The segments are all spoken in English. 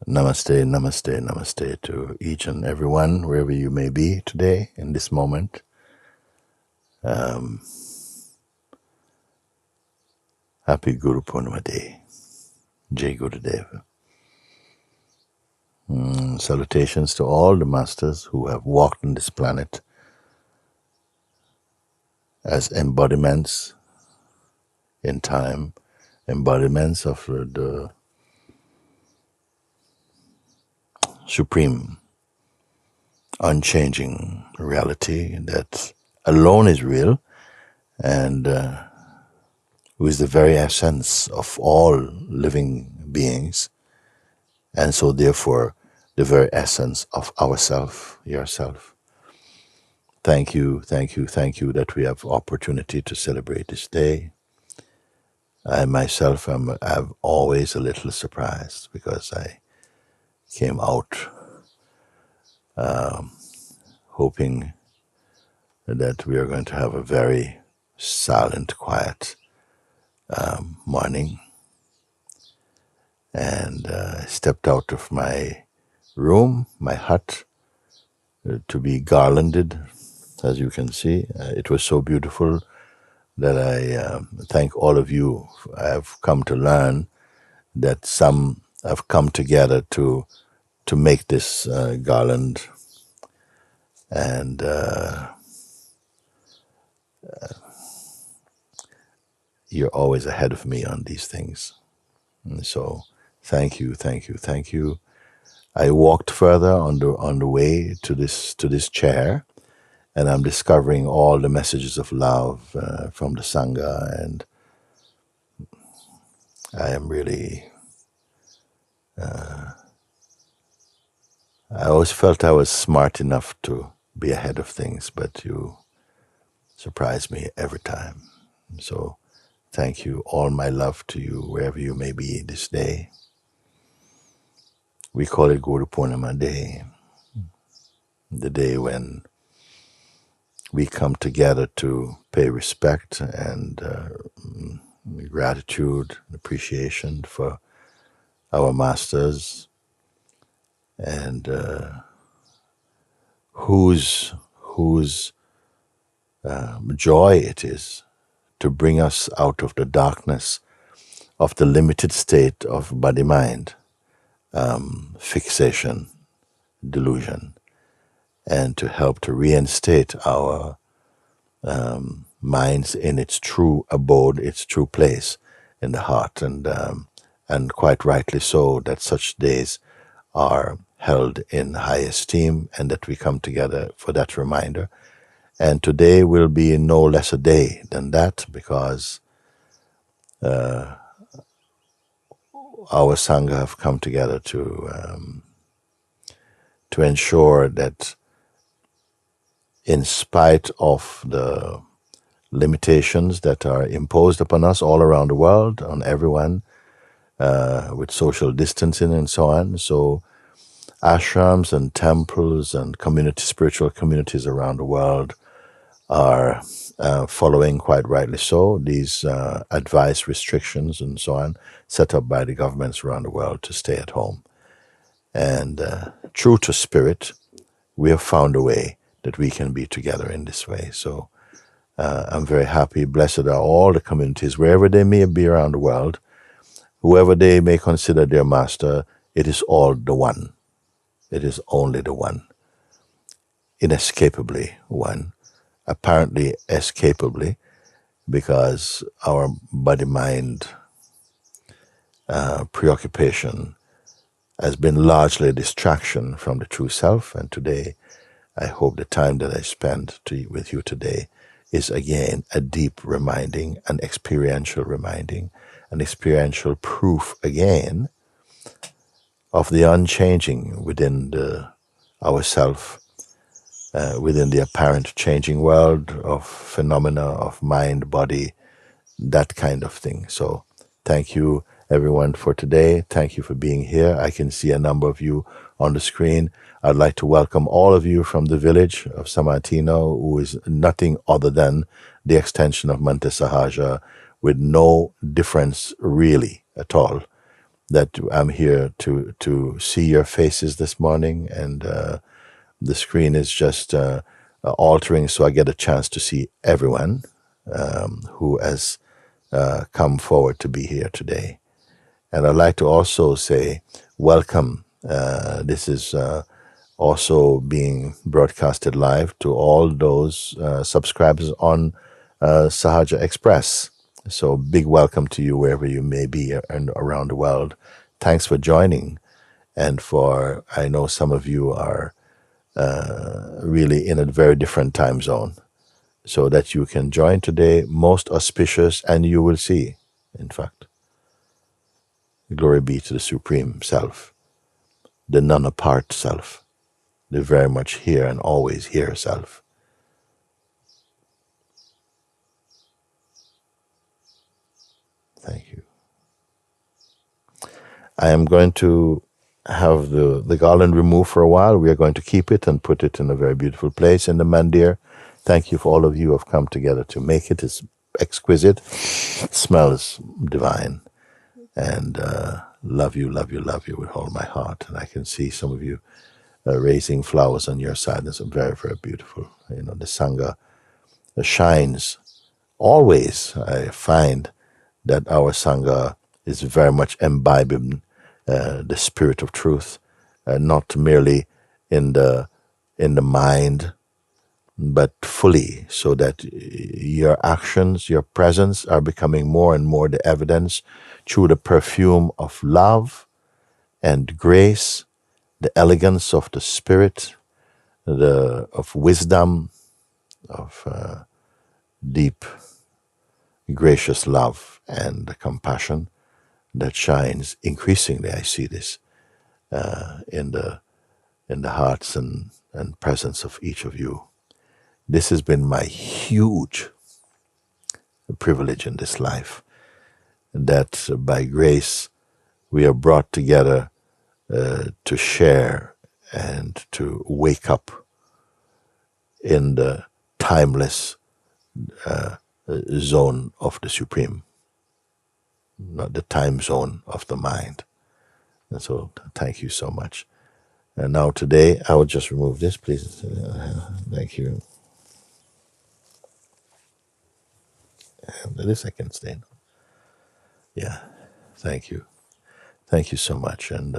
Namaste, namaste, namaste to each and everyone, wherever you may be today, in this moment. Happy Guru Purnima Day. Jai Gurudev. Salutations to all the masters who have walked on this planet as embodiments in time, embodiments of the supreme, unchanging reality that alone is real and who is the very essence of all living beings, and so therefore the very essence of ourself, yourself. Thank you, thank you, thank you that we have opportunity to celebrate this day. I myself am always a little surprised because I came out hoping that we are going to have a very silent, quiet morning, and I stepped out of my room, my hut, to be garlanded, as you can see. It was so beautiful that I thank all of you. I have come to learn that some have come together to make this garland, and you're always ahead of me on these things. And so thank you, thank you, thank you. I walked further on the way to this chair, and I'm discovering all the messages of love from the Sangha, and I am really I always felt I was smart enough to be ahead of things, but you surprise me every time. So thank you. All my love to you, wherever you may be this day. We call it Guru Purnima Day, the day when we come together to pay respect and gratitude, appreciation for our masters, and whose joy it is to bring us out of the darkness of the limited state of body-mind, fixation, delusion, and to help to reinstate our minds in its true abode, its true place in the heart, and quite rightly so that such days are held in high esteem, and that we come together for that reminder. And today will be no less a day than that, because our Sangha have come together to ensure that, in spite of the limitations that are imposed upon us all around the world, on everyone, with social distancing and so on, so ashrams and temples and spiritual communities around the world are following, quite rightly so, these advice, restrictions and so on, set up by the governments around the world to stay at home. And true to spirit, we have found a way that we can be together in this way. So I'm very happy. Blessed are all the communities, wherever they may be around the world, whoever they may consider their master, it is all the one. It is only the one, inescapably one, apparently escapably, because our body-mind preoccupation has been largely a distraction from the true self. And today, I hope the time that I spent with you today is again a deep reminding, an experiential reminding, an experiential proof again of the unchanging within ourself, within the apparent changing world of phenomena of mind, body, that kind of thing. So thank you everyone for today. Thank you for being here. I can see a number of you on the screen. I'd like to welcome all of you from the village of Samartino, who is nothing other than the extension of Monte Sahaja, with no difference really at all that I'm here to see your faces this morning, and the screen is just altering so I get a chance to see everyone who has come forward to be here today. And I'd like to also say welcome. This is also being broadcasted live to all those subscribers on Sahaja Express. So big welcome to you wherever you may be around the world. Thanks for joining. And I know some of you are really in a very different time zone, so that you can join today, most auspicious, and you will see, in fact. Glory be to the Supreme Self, the none-apart Self, the very much here and always here Self. Thank you. I am going to have the garland removed for a while. We are going to keep it and put it in a very beautiful place in the mandir. Thank you for all of you who have come together to make it. It's exquisite. It smells divine. And love you, love you, love you with all my heart. And I can see some of you raising flowers on your side. That's very, very beautiful. You know, the Sangha shines. Always, I find that our Sangha is very much imbibing the spirit of truth, not merely in the mind, but fully, so that your actions, your presence are becoming more and more the evidence through the perfume of love and grace, the elegance of the spirit, of wisdom, of deep, gracious love and compassion that shines increasingly. I see this in the hearts and presence of each of you. This has been my huge privilege in this life, that by grace we are brought together to share and to wake up in the timeless zone of the Supreme, not the time zone of the mind. And so thank you so much. And now today, I will just remove this, please. Thank you. And this I can stay. Yeah, thank you. Thank you so much. And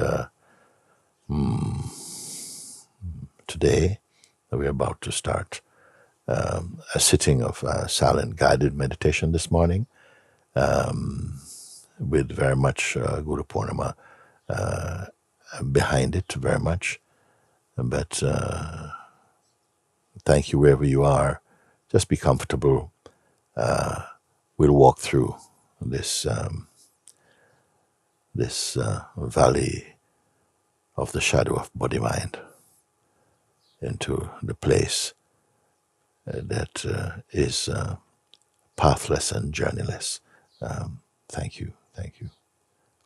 today, we're about to start a sitting of silent guided meditation this morning, with very much Guru Purnima behind it, very much. But thank you wherever you are. Just be comfortable. We'll walk through this valley of the shadow of body-mind into the place that is pathless and journeyless. Thank you, thank you.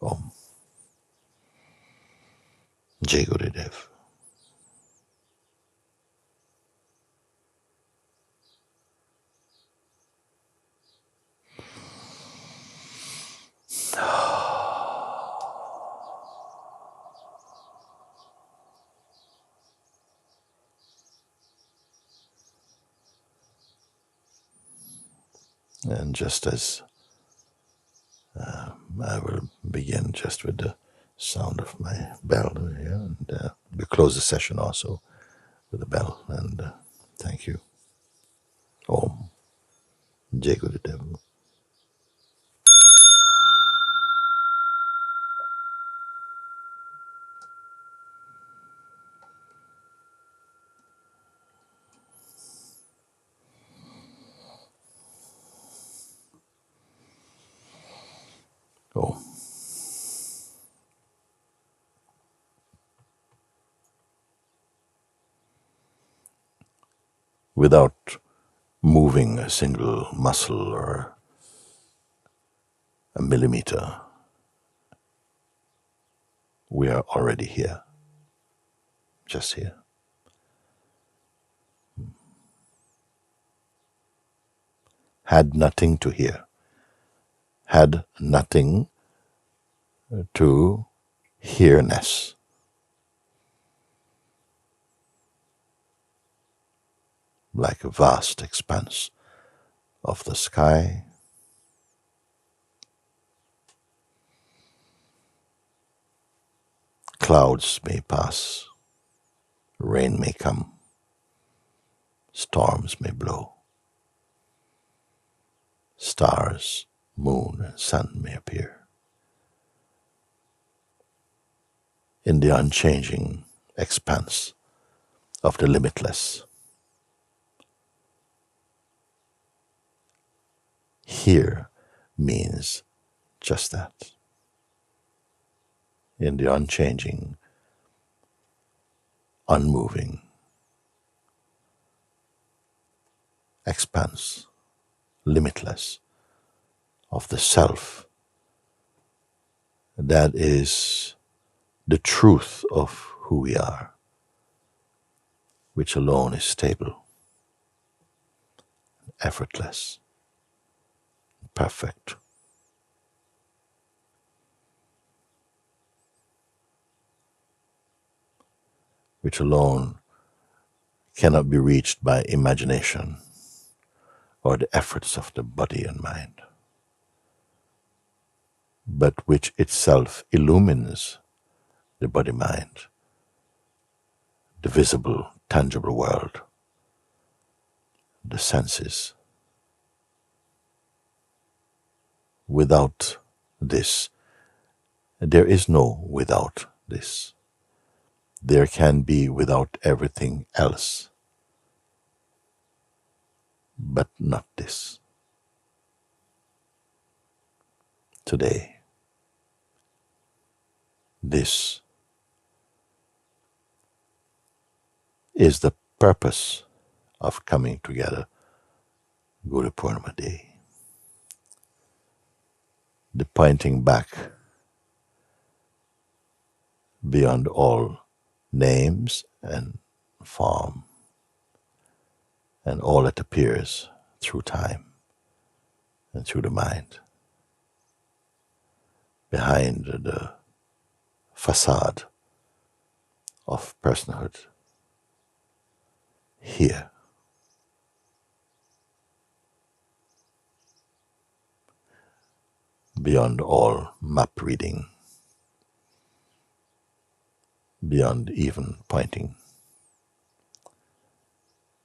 Om. Jai Gurudev. And just as I will begin just with the sound of my bell here, and we'll close the session also with the bell. And thank you. Om. Jai Gurudev. Om. Without moving a single muscle or a millimeter, we are already here, just here. Had nothing to hear, had nothing to here-ness. Like a vast expanse of the sky, clouds may pass, rain may come, storms may blow, stars, moon, and sun may appear. In the unchanging expanse of the limitless, here means just that. In the unchanging, unmoving expanse, limitless, of the self, that is the truth of who we are, which alone is stable, effortless, perfect. Which alone cannot be reached by imagination or the efforts of the body and mind, but which itself illumines the body-mind, the visible, tangible world, the senses. Without this, there is no without this. There can be without everything else, but not this. Today, this is the purpose of coming together Guru Purnima Day. The pointing back beyond all names and form and all that appears through time and through the mind, behind the facade of personhood. Here, beyond all map reading, beyond even pointing,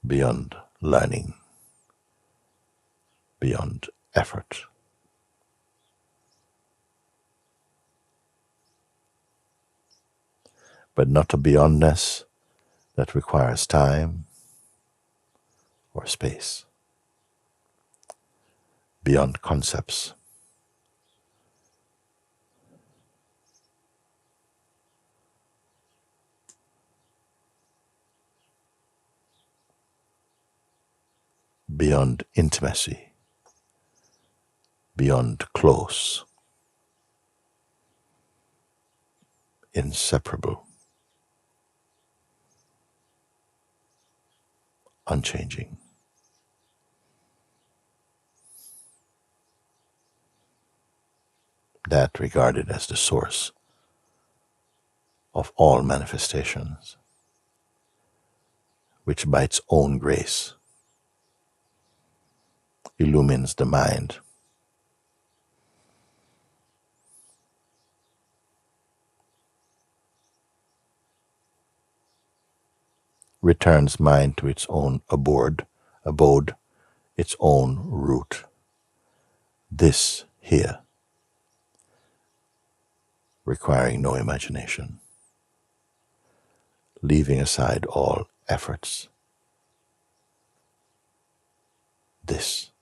beyond learning, beyond effort. But not a beyondness that requires time or space. Beyond concepts. Beyond intimacy, beyond close, inseparable, unchanging. That regarded as the source of all manifestations, which by its own grace illumines the mind, returns mind to its own abode, its own root. This here, requiring no imagination, leaving aside all efforts. This.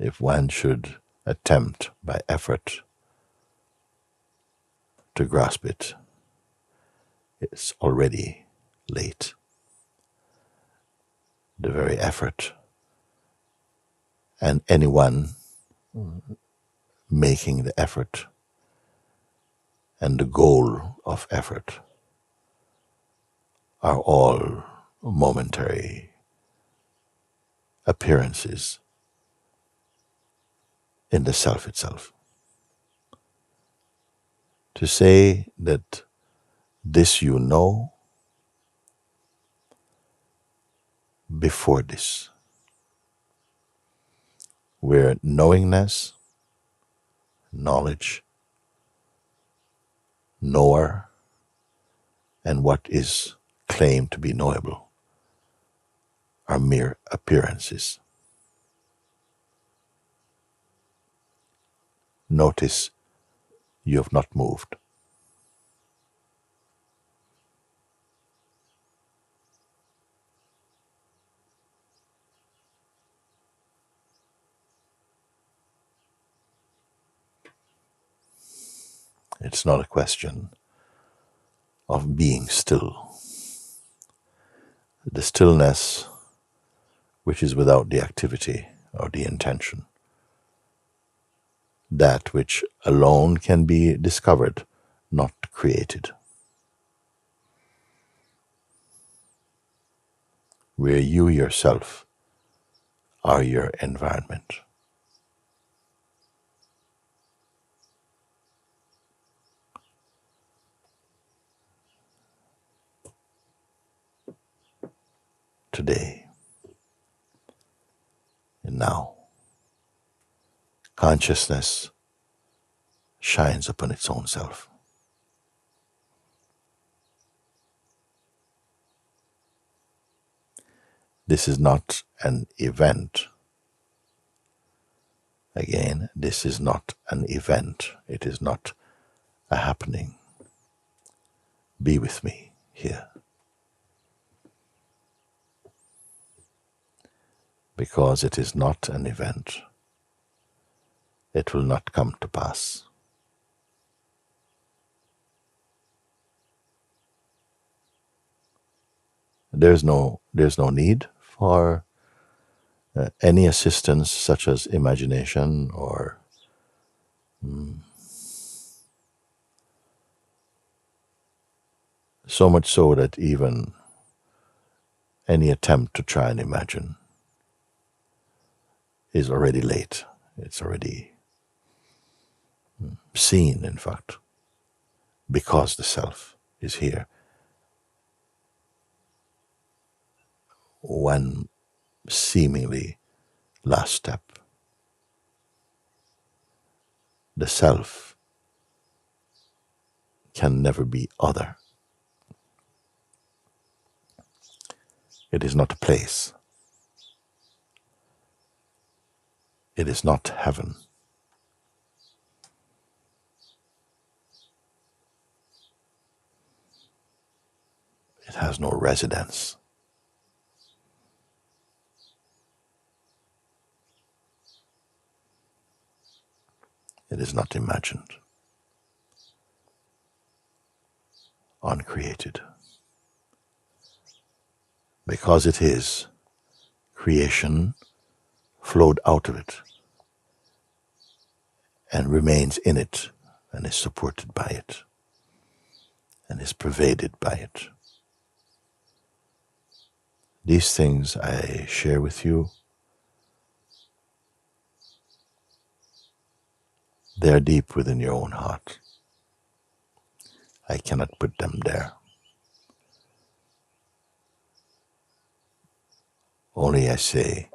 If one should attempt by effort to grasp it, it's already late. The very effort, and anyone making the effort, and the goal of effort are all momentary appearances in the self itself. To say that this you know before this, where knowingness, knowledge, knower, and what is claimed to be knowable are mere appearances. Notice you have not moved. It's not a question of being still. The stillness which is without the activity or the intention, that which alone can be discovered, not created. Where you yourself are your environment. Today and now, consciousness shines upon its own self. This is not an event. Again, this is not an event. It is not a happening. Be with me here. Because it is not an event, it will not come to pass. There's no need for any assistance such as imagination or so much so that even any attempt to try and imagine is already late. It's already seen, in fact, because the self is here. One seemingly last step. The self can never be other. It is not a place. It is not heaven. It has no residence. It is not imagined, uncreated. Because it is, creation flowed out of it and remains in it and is supported by it and is pervaded by it. These things I share with you. They are deep within your own heart. I cannot put them there. Only I say,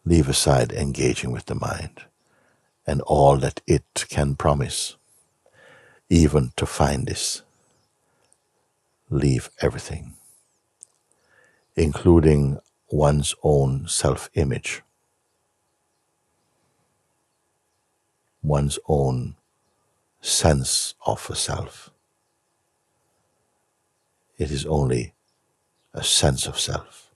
leave aside engaging with the mind and all that it can promise, even to find this. Leave everything, including one's own self-image, one's own sense of a self. It is only a sense of self.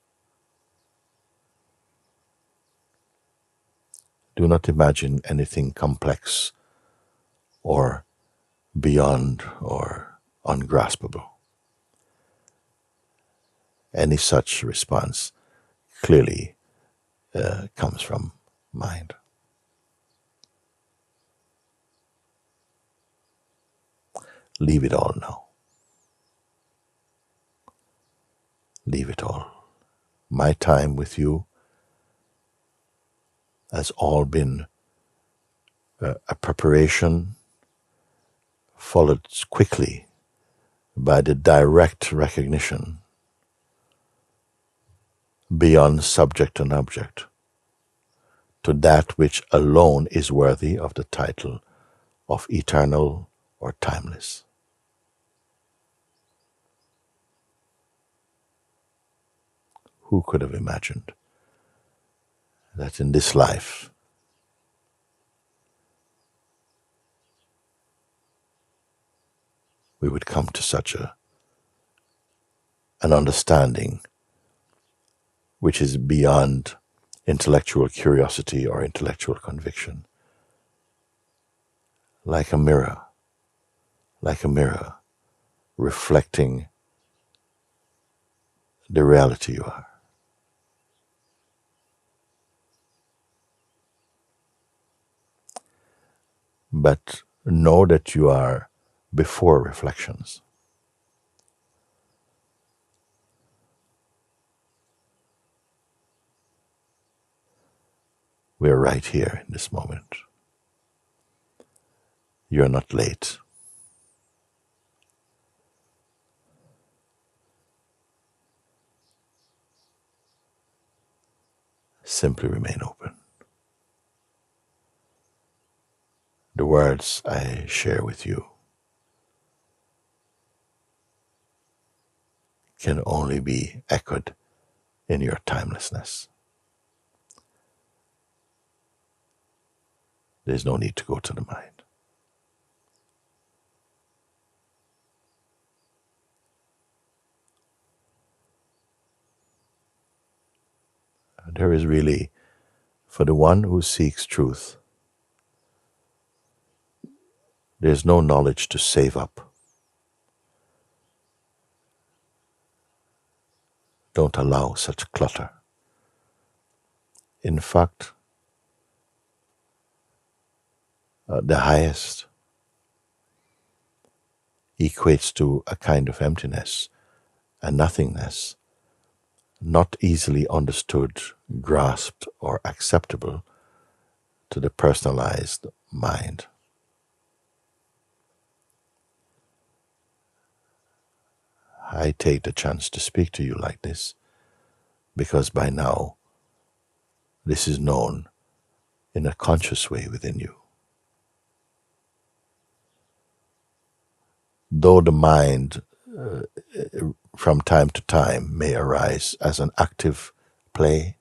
Do not imagine anything complex or beyond or ungraspable. Any such response clearly comes from mind. Leave it all now. Leave it all. My time with you has all been a preparation followed quickly by the direct recognition beyond subject and object to that which alone is worthy of the title of eternal or timeless. Who could have imagined that in this life we would come to such an understanding which is beyond intellectual curiosity or intellectual conviction, like a mirror reflecting the reality you are. But know that you are before reflections. We are right here in this moment. You're not late. Simply remain open. The words I share with you can only be echoed in your timelessness. There's no need to go to the mind. There is really, for the one who seeks truth, there's no knowledge to save up. Don't allow such clutter. In fact, the highest equates to a kind of emptiness, a nothingness, not easily understood, grasped, or acceptable to the personalized mind. I take the chance to speak to you like this because by now this is known in a conscious way within you. Though the mind from time to time may arise as an active play,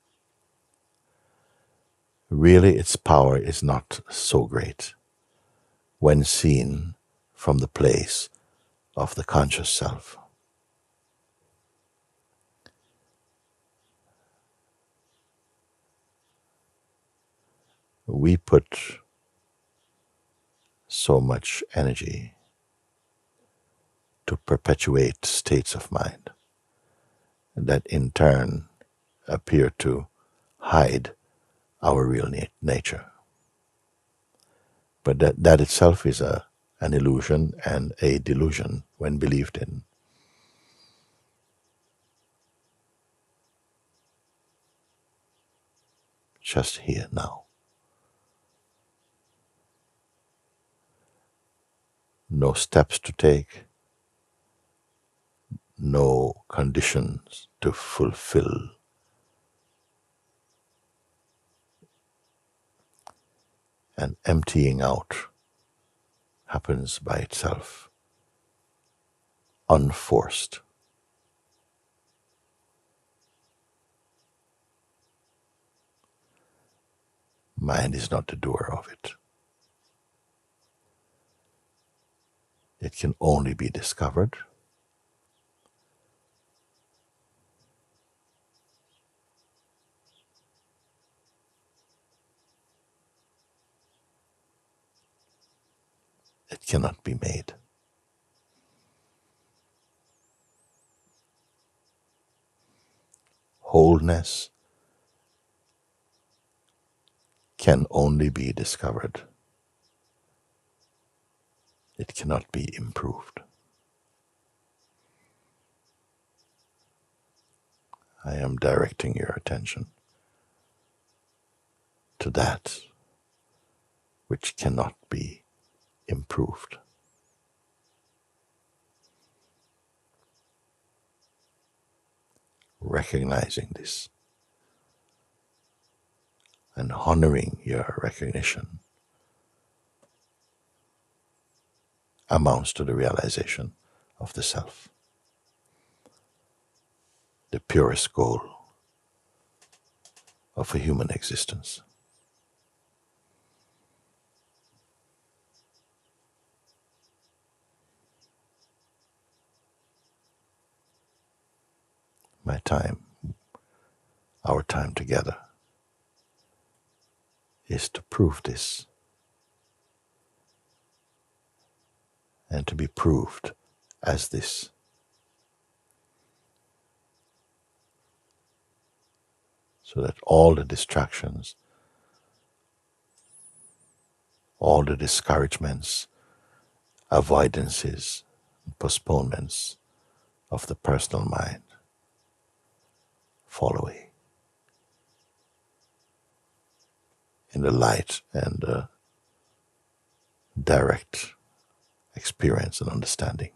really its power is not so great when seen from the place of the conscious self. We put so much energy to perpetuate states of mind that in turn appear to hide our real nature. But that itself is an illusion and a delusion when believed in. Just here now. No steps to take, no conditions to fulfill. And emptying out happens by itself, unforced. Mind is not the doer of it. It can only be discovered it cannot be made. Wholeness can only be discovered. It cannot be improved. I am directing your attention to that which cannot be improved. Recognizing this and honoring your recognition amounts to the realization of the self, the purest goal of a human existence. My time, our time together, is to prove this and to be proved as this. So that all the distractions, all the discouragements, avoidances, postponements of the personal mind fall away in the light and the direct experience and understanding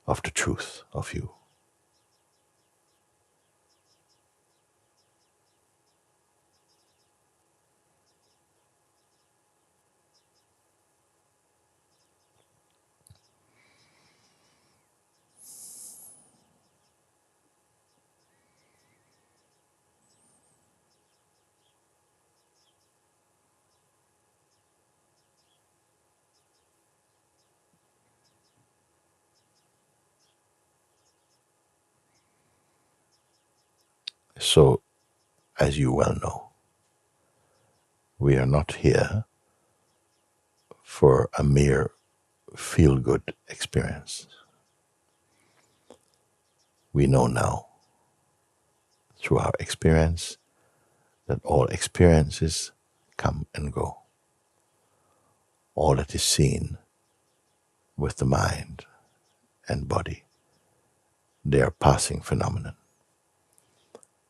of the truth of you. So, as you well know, we are not here for a mere feel-good experience. We know now, through our experience, that all experiences come and go. All that is seen with the mind and body, they are passing phenomena.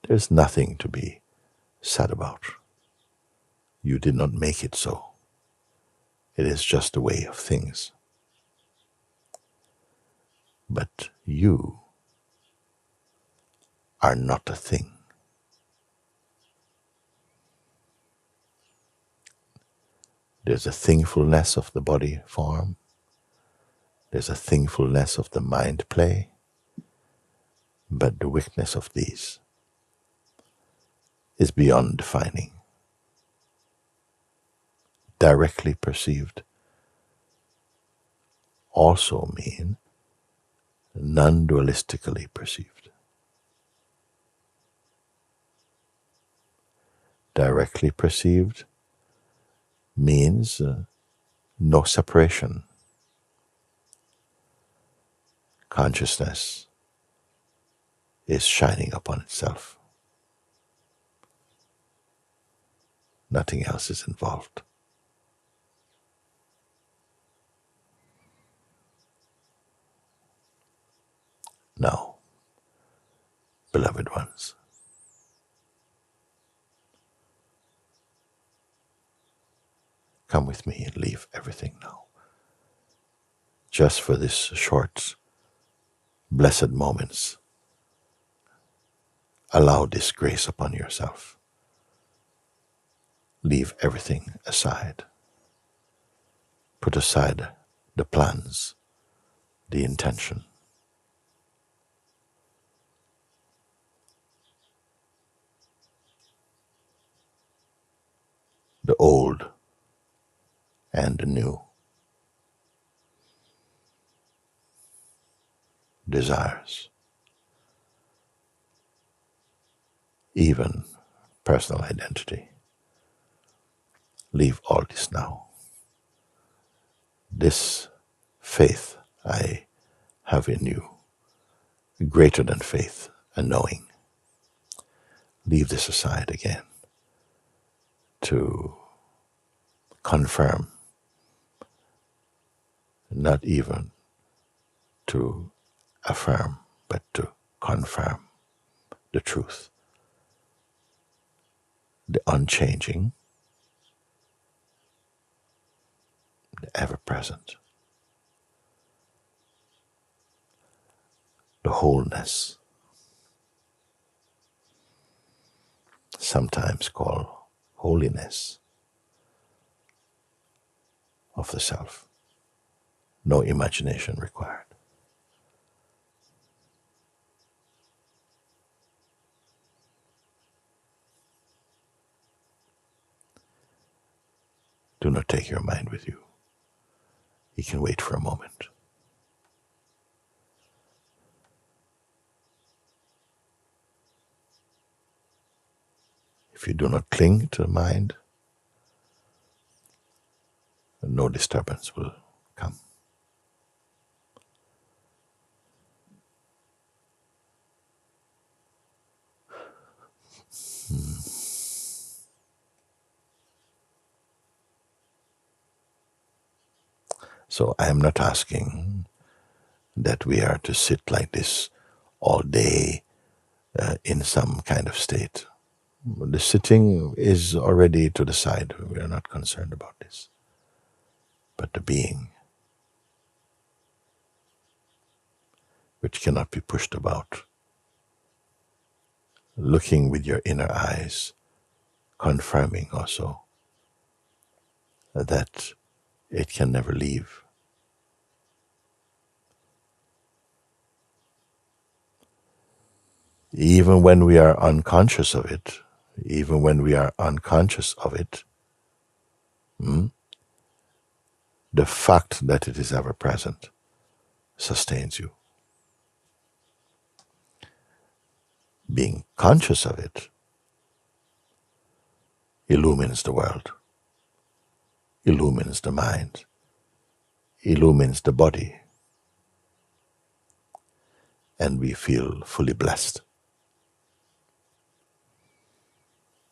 There's nothing to be sad about. You did not make it so. It is just the way of things. But you are not a thing. There's a thingfulness of the body form. There's a thingfulness of the mind play. But the weakness of these is beyond defining. Directly perceived also mean non-dualistically perceived. Directly perceived means no separation. Consciousness is shining upon itself. Nothing else is involved. Now, beloved ones, come with me and leave everything now. Just for this short, blessed moments, allow this grace upon yourself. Leave everything aside. Put aside the plans, the intention. The old and the new. Desires. Even personal identity. Leave all this now. This faith I have in you, greater than faith, a knowing. Leave this aside again to confirm, not even to affirm, but to confirm the truth the unchanging, the ever-present, the wholeness, sometimes called holiness of the self. No imagination required. Do not take your mind with you. You can wait for a moment. If you do not cling to the mind, no disturbance will come. So I am not asking that we are to sit like this all day in some kind of state. The sitting is already to the side. We are not concerned about this. But the being, which cannot be pushed about, looking with your inner eyes, confirming also that it can never leave. Even when we are unconscious of it, the fact that it is ever present sustains you. Being conscious of it illumines the world, illumines the mind, illumines the body, and we feel fully blessed,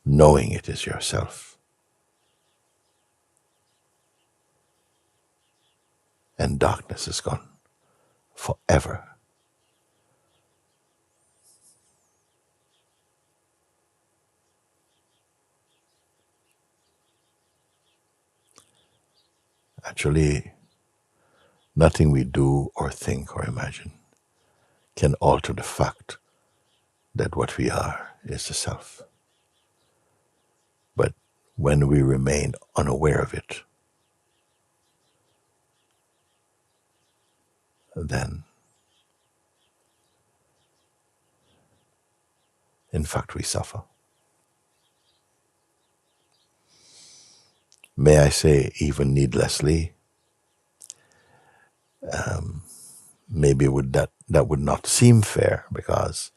knowing it is yourself. And darkness is gone forever. Actually, nothing we do or think or imagine can alter the fact that what we are is the self. But when we remain unaware of it, then, in fact, we suffer. May I say, even needlessly. Maybe that would not seem fair, because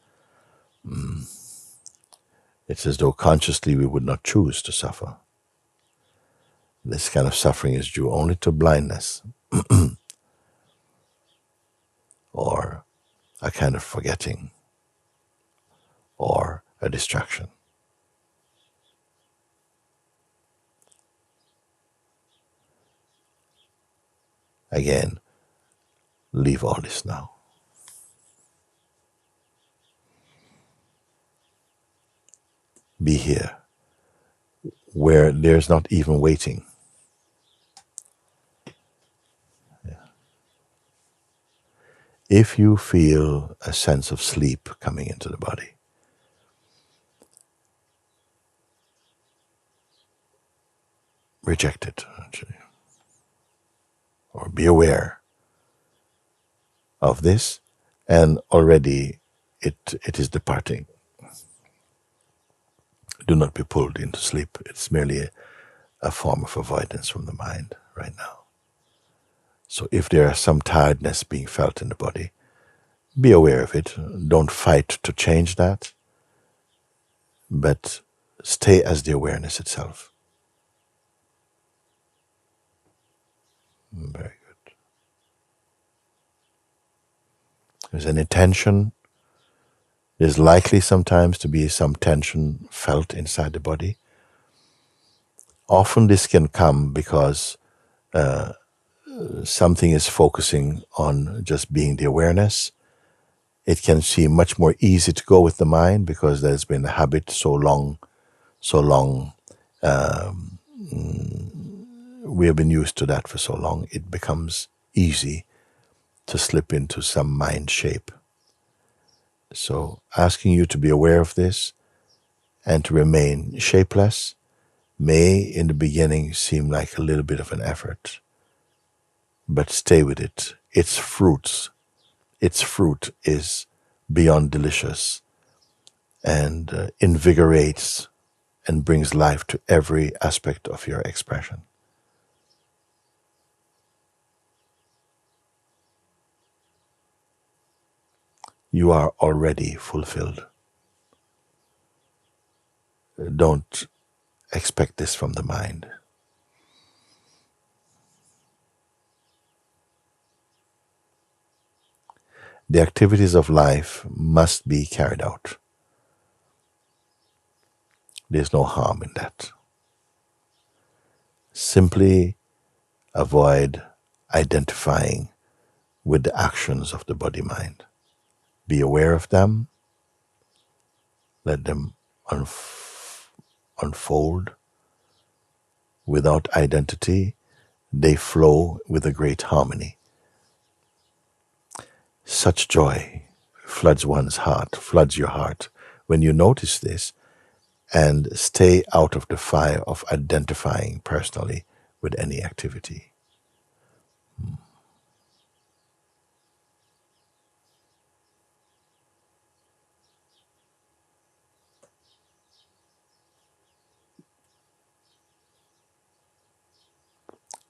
it's as though consciously we would not choose to suffer. This kind of suffering is due only to blindness or a kind of forgetting or a distraction. Again, leave all this now. Be here, where there's not even waiting. Yeah. If you feel a sense of sleep coming into the body, reject it, actually. Or be aware of this, and already it is departing. Do not be pulled into sleep. It's merely a form of avoidance from the mind right now. So if there is some tiredness being felt in the body, be aware of it. Don't fight to change that, but stay as the awareness itself. Very good. There's any tension. There's likely sometimes to be some tension felt inside the body. Often this can come because something is focusing on just being the awareness. It can seem much more easy to go with the mind because there's been a habit so long so long. We have been used to that for so long, it becomes easy to slip into some mind shape. So asking you to be aware of this and to remain shapeless may in the beginning seem like a little bit of an effort, but stay with it. Its fruit is beyond delicious and invigorates and brings life to every aspect of your expression. You are already fulfilled. Don't expect this from the mind. The activities of life must be carried out. There's no harm in that. Simply avoid identifying with the actions of the body-mind. Be aware of them. Let them unfold. Without identity, they flow with a great harmony. Such joy floods one's heart, floods your heart when you notice this, and stay out of the fire of identifying personally with any activity.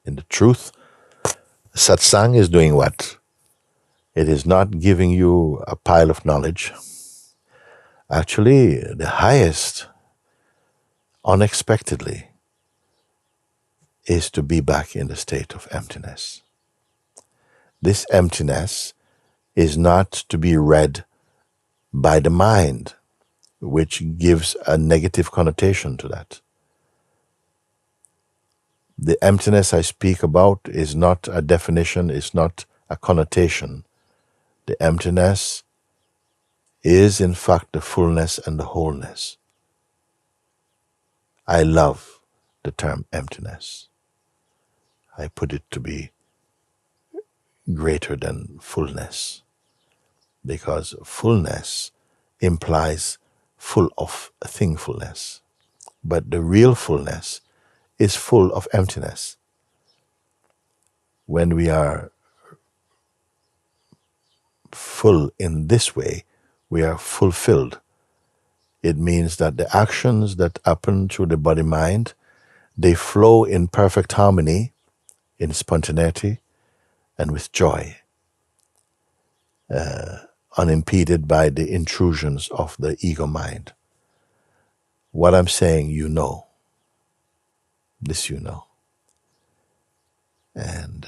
In the truth, satsang is doing what? It is not giving you a pile of knowledge. Actually, the highest, unexpectedly, is to be back in the state of emptiness. This emptiness is not to be read by the mind, which gives a negative connotation to that. The emptiness I speak about is not a definition, is not a connotation. The emptiness is in fact the fullness and the wholeness. I love the term emptiness. I put it to be greater than fullness, because fullness implies full of thingfulness, but the real fullness is full of emptiness. When we are full in this way, we are fulfilled. It means that the actions that happen through the body-mind, they flow in perfect harmony, in spontaneity, and with joy, unimpeded by the intrusions of the ego mind. What I'm saying, you know. This you know. And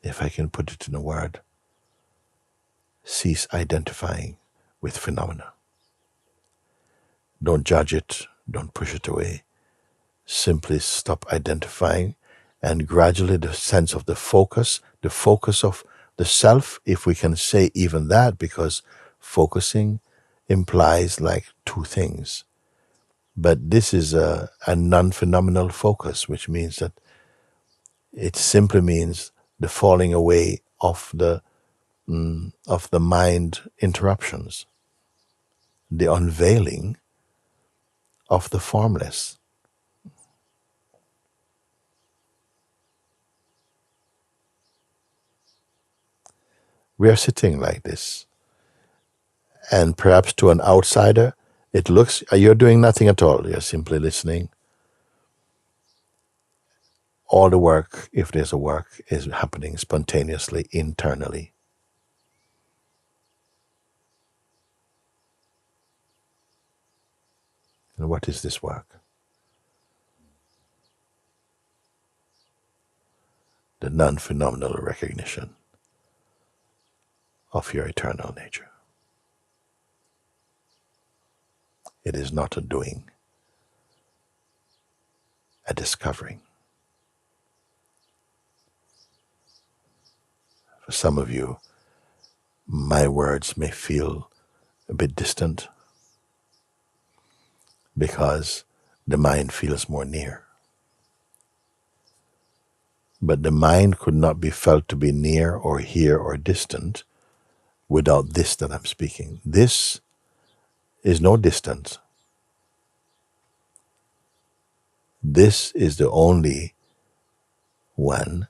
if I can put it in a word, cease identifying with phenomena. Don't judge it, don't push it away. Simply stop identifying, and gradually the sense of the focus of the self, if we can say even that, because focusing implies like two things. But this is a non-phenomenal focus, which means that it simply means the falling away of the mind interruptions, the unveiling of the formless. We are sitting like this, and perhaps to an outsider, it looks, you're doing nothing at all. You're simply listening. All the work, if there's a work, is happening spontaneously, internally. And what is this work? The non-phenomenal recognition of your eternal nature. It is not a doing, a discovering. For some of you, my words may feel a bit distant because the mind feels more near. But the mind could not be felt to be near or here or distant without this that I'm speaking. This is no distance. This is the only one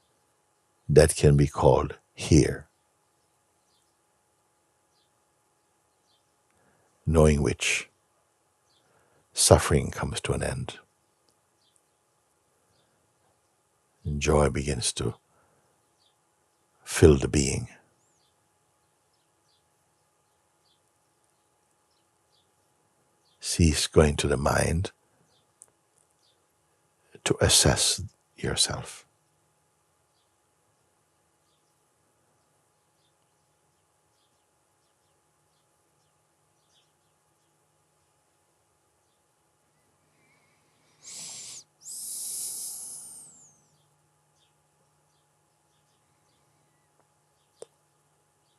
that can be called here, knowing which suffering comes to an end. And joy begins to fill the being. Cease going to the mind to assess yourself.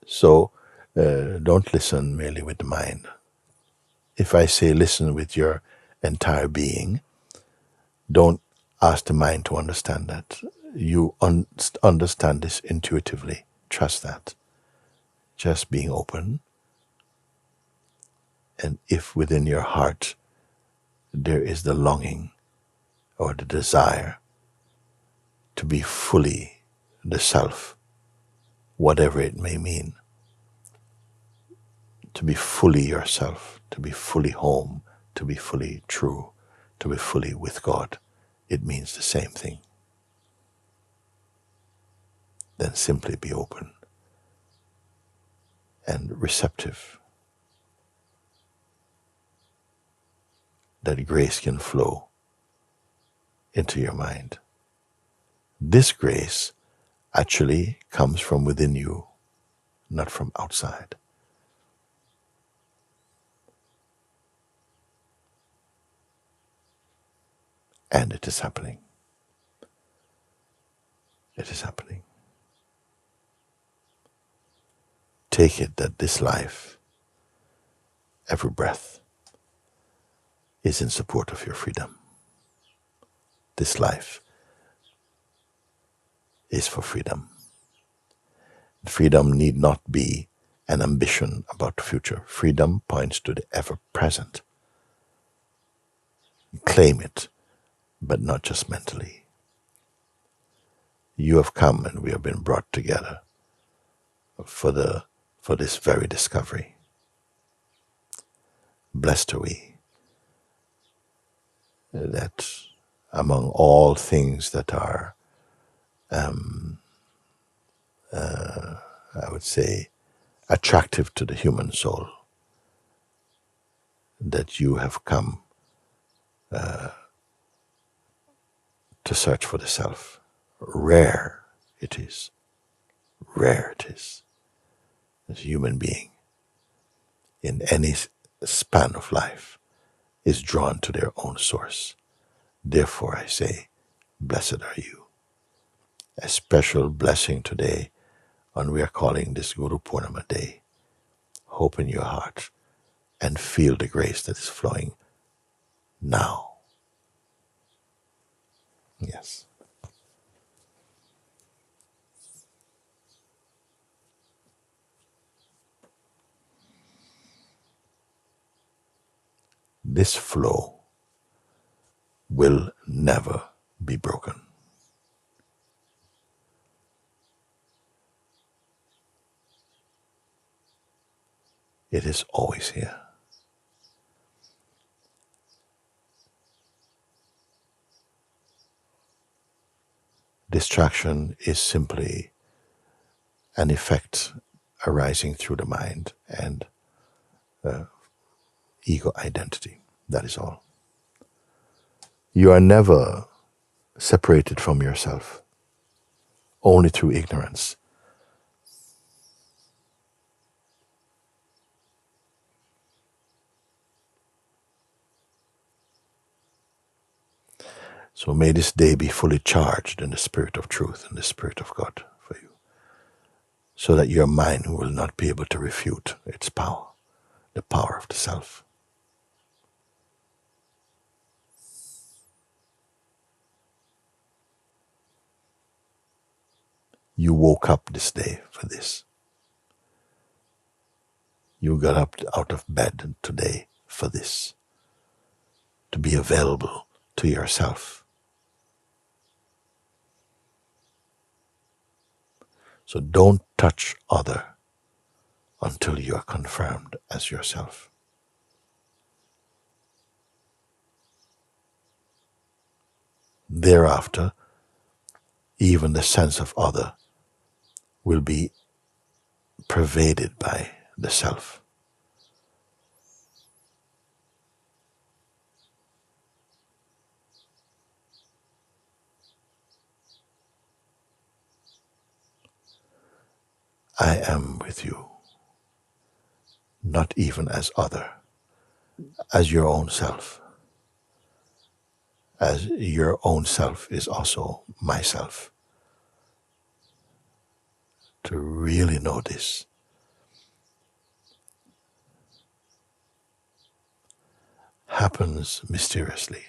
So don't listen merely with the mind. If I say listen with your entire being, don't ask the mind to understand that. You understand this intuitively. Trust that. Just being open. And if within your heart there is the longing or the desire to be fully the self, whatever it may mean, to be fully yourself, to be fully home, to be fully true, to be fully with God, it means the same thing. Then simply be open and receptive, that grace can flow into your mind. This grace actually comes from within you, not from outside. And it is happening. It is happening. Take it that this life, every breath, is in support of your freedom. This life is for freedom. Freedom need not be an ambition about the future. Freedom points to the ever-present. Claim it, but not just mentally. You have come and we have been brought together for this very discovery. Blessed are we that among all things that are, I would say, attractive to the human soul, that you have come to search for the self. Rare it is as a human being in any span of life is drawn to their own source. Therefore I say, blessed are you. A special blessing today on we are calling this Guru Purnima day. Hope in your heart and feel the grace that is flowing now. Yes. This flow will never be broken. It is always here. Distraction is simply an effect arising through the mind and ego identity. That is all. You are never separated from yourself, only through ignorance. So may this day be fully charged in the Spirit of truth and the Spirit of God for you. so that your mind will not be able to refute its power, the power of the self. You woke up this day for this. You got up out of bed today for this, to be available to yourself. So don't touch other until you are confirmed as yourself. Thereafter, even the sense of other will be pervaded by the self. I am with you, not even as other, as your own self. As your own self is also myself. To really know this, happens mysteriously.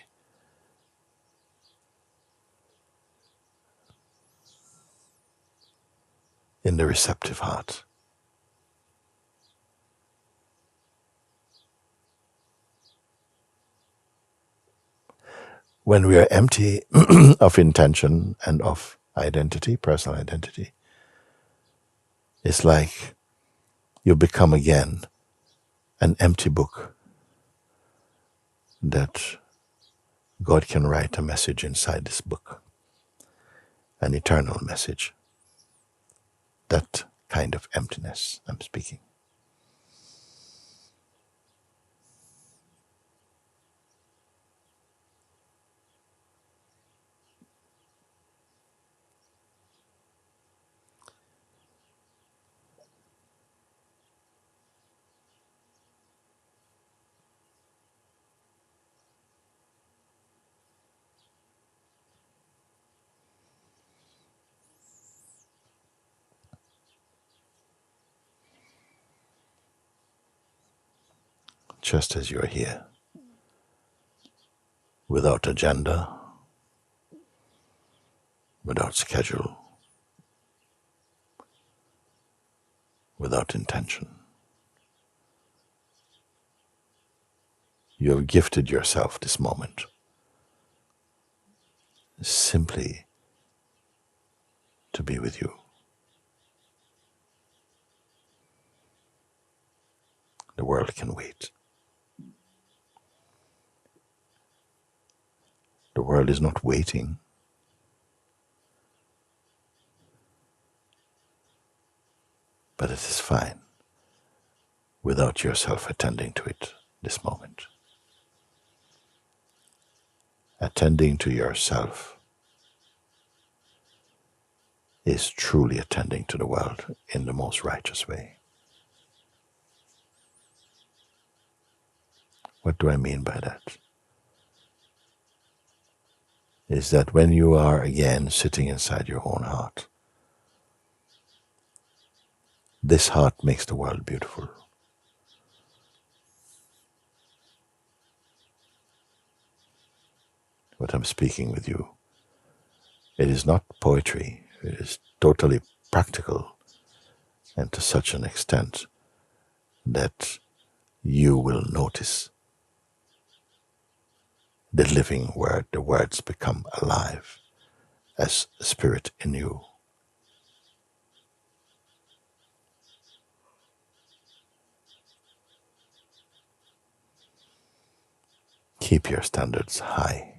In the receptive heart. When we are empty of intention and of identity, personal identity, it's like you become again an empty book that God can write a message inside this book, an eternal message. That kind of emptiness I'm speaking. Just as you're here, without agenda, without schedule, without intention. You have gifted yourself this moment simply to be with you. The world can wait. The world is not waiting. But it is fine without yourself attending to it this moment. Attending to yourself is truly attending to the world in the most righteous way. What do I mean by that? Is that when you are again sitting inside your own heart, this heart makes the world beautiful. What I'm speaking with you, it is not poetry, it is totally practical, and to such an extent that you will notice the living word, the words become alive as spirit in you. Keep your standards high.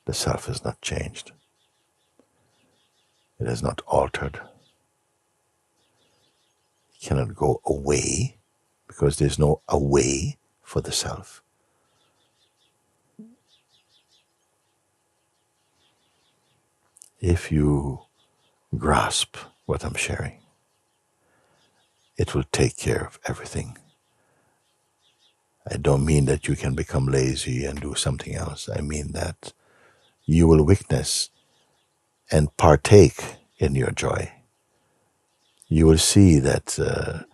The self has not changed. It has not altered. It cannot go away because there's no away for the self. If you grasp what I'm sharing, it will take care of everything. I don't mean that you can become lazy and do something else. I mean that you will witness and partake in your joy. You will see that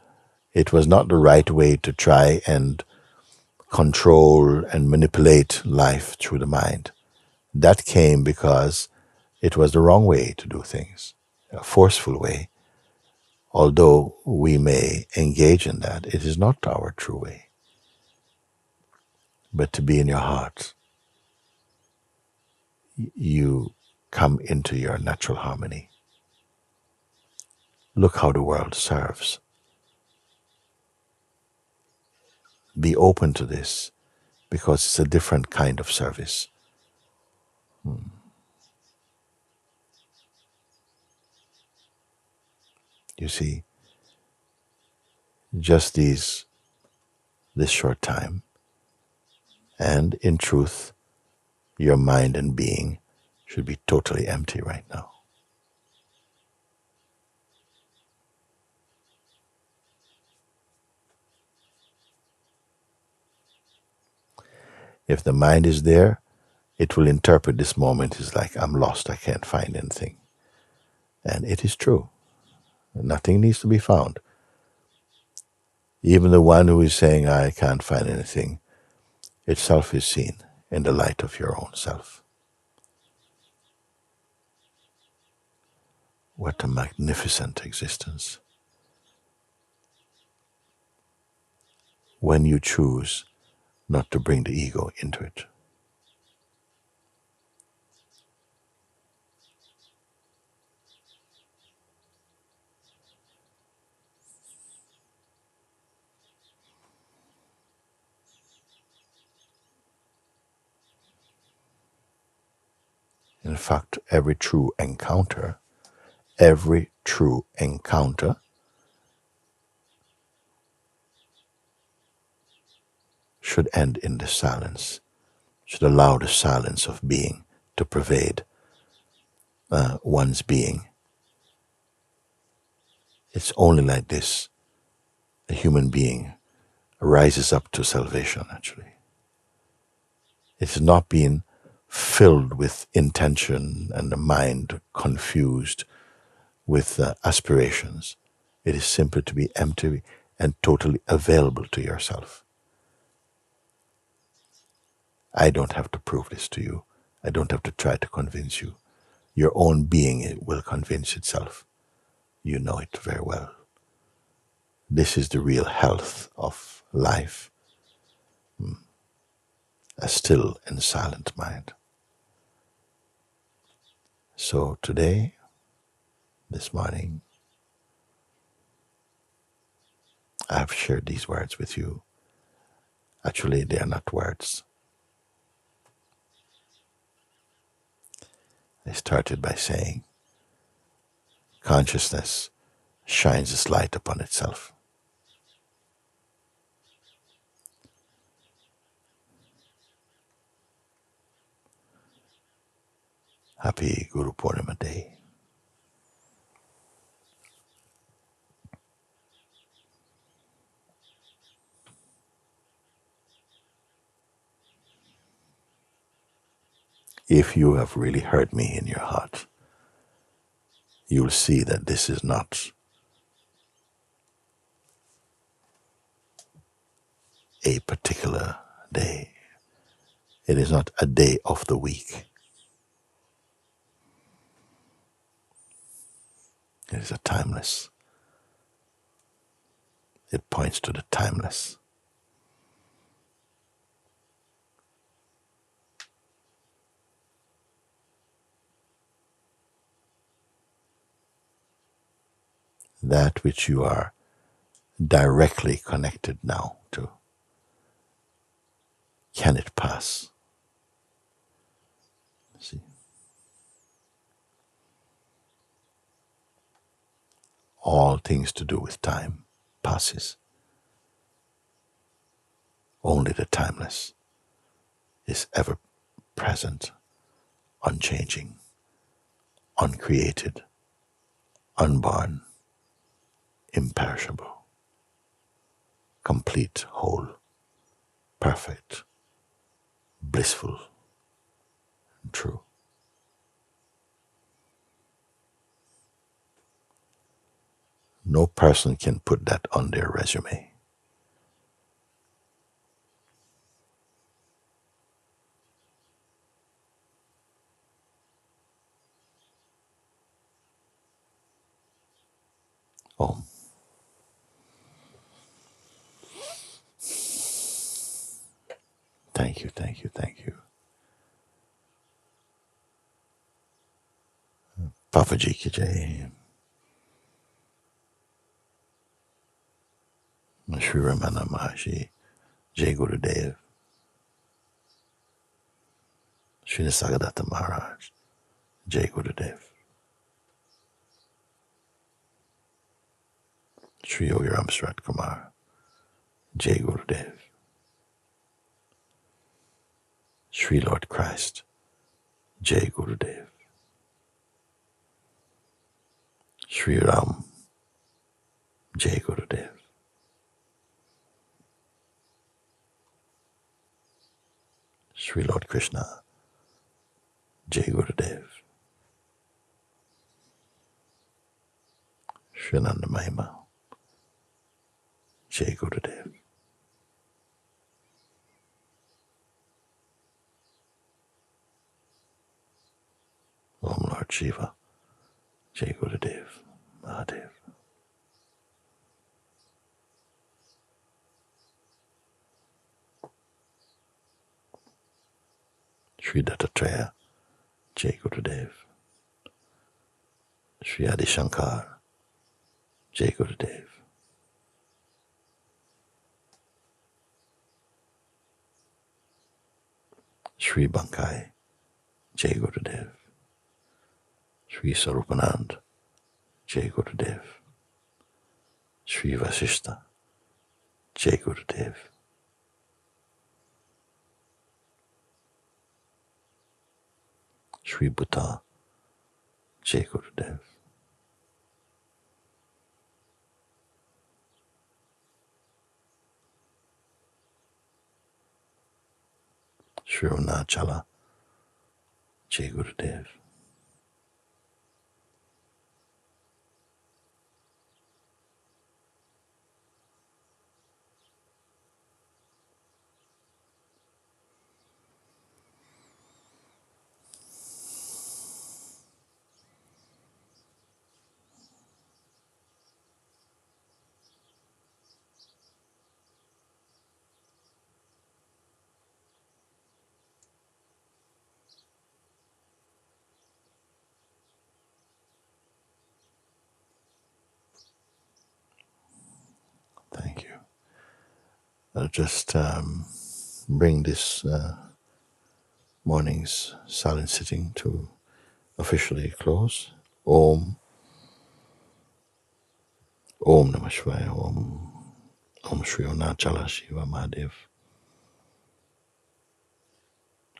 it was not the right way to try and control and manipulate life through the mind. That came because it was the wrong way to do things, a forceful way. Although we may engage in that, it is not our true way. But to be in your heart, you come into your natural harmony. Look how the world serves. Be open to this, because it's a different kind of service. You see, just this short time, and in truth, your mind and being should be totally empty right now. If the mind is there, it will interpret this moment as like, I'm lost, I can't find anything. And it is true. Nothing needs to be found. Even the one who is saying, I can't find anything, itself is seen in the light of your own self. What a magnificent existence. When you choose not to bring the ego into it. In fact, every true encounter should end in the silence, should allow the silence of being to pervade one's being. It's only like this a human being rises up to salvation, actually. It's not being filled with intention and the mind confused with aspirations. It is simply to be empty and totally available to yourself. I don't have to prove this to you. I don't have to try to convince you. Your own being will convince itself. You know it very well. This is the real health of life. A still and silent mind. So today, this morning, I have shared these words with you. Actually, they are not words. I started by saying, consciousness shines its light upon itself. Happy Guru Purnima Day. If you have really heard me in your heart, you'll see that this is not a particular day. It is not a day of the week. It is a timeless. It points to the timeless. That which you are directly connected now to. Can it pass? See? All things to do with time passes. Only the timeless is ever present, unchanging, uncreated, unborn, imperishable, complete, whole, perfect, blissful, and true. No person can put that on their resume. Om. Thank you, thank you, thank you. Papa Ji ki jai. Shri Ramana Maharshi, Jai Gurudev, Shri Nisargadatta Maharaj, Jai Gurudev, Shri Yogi Ram Surat Kumar, Jai Gurudev, Shri Lord Christ, Jai Gurudev, Shri Ram, Jai Gurudev, Shri Lord Krishna, Jai Gurudev, Shri Nanda Mahima, Jai Gurudev, Om Lord Shiva, Jai Gurudev, Mahadev. Shri Dattatreya, Jai Gurudev, Shri Adi Shankar, Jai Gurudev, Shri Bankai, Jai Gurudev, Shri Sarupanand, Jai Gurudev, Shri Vasishta, Jai Gurudev, Shri Bhuta, Jai Gurudev, Shri Arunachala, Jai Gurudev, Thank you. I'll just bring this morning's silent sitting to officially close. Om, Om Namah Shivaya, Om Shri Arunachala Shiva Mahadev,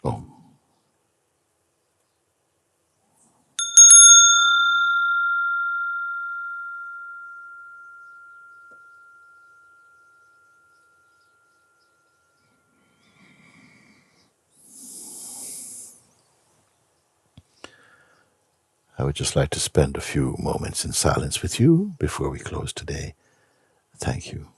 Om. I would just like to spend a few moments in silence with you before we close today. Thank you.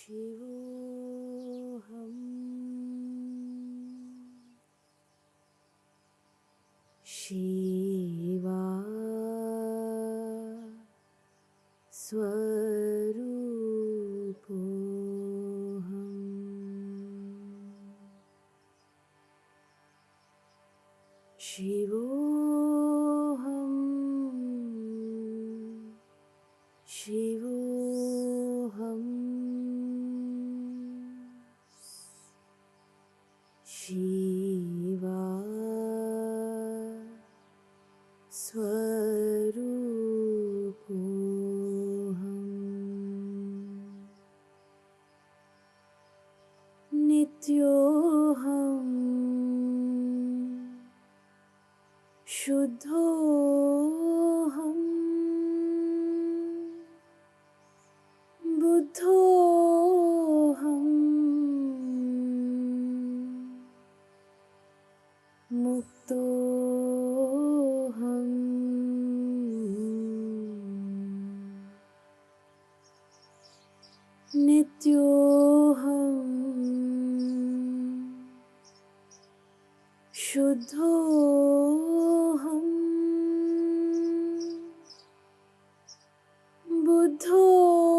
Shivoham Shiva Swarupoham Shivoham Shivoham Shiva Swarupoham Nityoham Shuddhoham Buddhoham Muktoham Nityoham Shuddhoham Buddhoham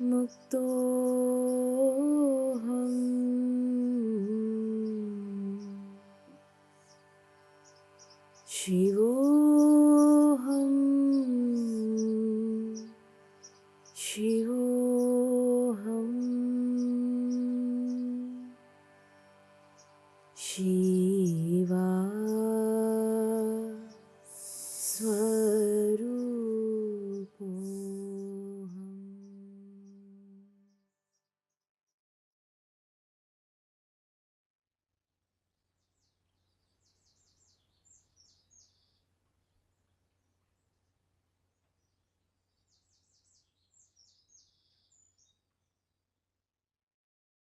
Muktoham Shivoham Shivoham Shiva Swarupoham